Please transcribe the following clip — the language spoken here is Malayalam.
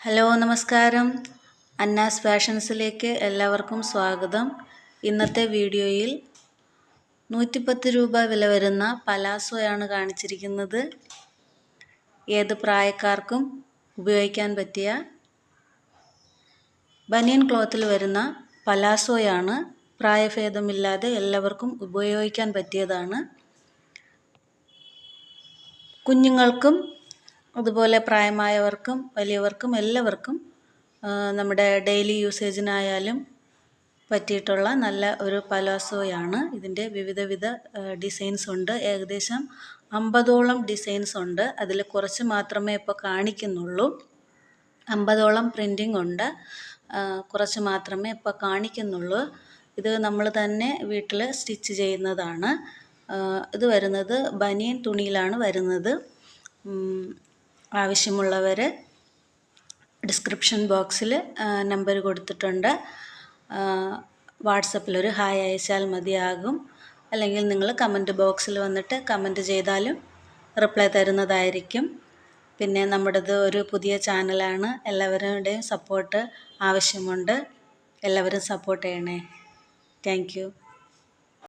ഹലോ നമസ്കാരം. അന്നാസ് ഫാഷൻസിലേക്ക് എല്ലാവർക്കും സ്വാഗതം. ഇന്നത്തെ വീഡിയോയിൽ 110 രൂപ വില വരുന്ന പലാസോയാണ് കാണിച്ചിരിക്കുന്നത്. ഏത് പ്രായക്കാർക്കും ഉപയോഗിക്കാൻ പറ്റിയ ബനിയൻ ക്ലോത്തിൽ വരുന്ന പലാസോയാണ്. പ്രായഭേദമില്ലാതെ എല്ലാവർക്കും ഉപയോഗിക്കാൻ പറ്റിയതാണ്. കുഞ്ഞുങ്ങൾക്കും അതുപോലെ പ്രായമായവർക്കും വലിയവർക്കും എല്ലാവർക്കും നമ്മുടെ ഡെയിലി യൂസേജിനായാലും പറ്റിയിട്ടുള്ള നല്ല ഒരു പലാസോയാണ്. ഇതിൻ്റെ വിവിധ ഡിസൈൻസ് ഉണ്ട്. ഏകദേശം 50ഓളം ഡിസൈൻസ് ഉണ്ട്. അതിൽ കുറച്ച് മാത്രമേ ഇപ്പോൾ കാണിക്കുന്നുള്ളൂ. 50ഓളം പ്രിൻറ്റിംഗ് ഉണ്ട്. കുറച്ച് മാത്രമേ ഇപ്പോൾ കാണിക്കുന്നുള്ളൂ. ഇത് നമ്മൾ തന്നെ വീട്ടിൽ സ്റ്റിച്ച് ചെയ്യുന്നതാണ്. ഇത് വരുന്നത് ബനിയൻ തുണിയിലാണ് വരുന്നത്. ആവശ്യമുള്ളവർ ഡിസ്ക്രിപ്ഷൻ ബോക്സിൽ നമ്പർ കൊടുത്തിട്ടുണ്ട്. വാട്സപ്പിലൊരു ഹായ് അയച്ചാൽ മതിയാകും. അല്ലെങ്കിൽ നിങ്ങൾ കമൻറ്റ് ബോക്സിൽ വന്നിട്ട് കമൻറ്റ് ചെയ്താലും റിപ്ലൈ തരുന്നതായിരിക്കും. പിന്നെ നമ്മുടേത് ഒരു പുതിയ ചാനലാണ്. എല്ലാവരുടെയും സപ്പോർട്ട് ആവശ്യമുണ്ട്. എല്ലാവരും സപ്പോർട്ട് ചെയ്യണേ. Thank you.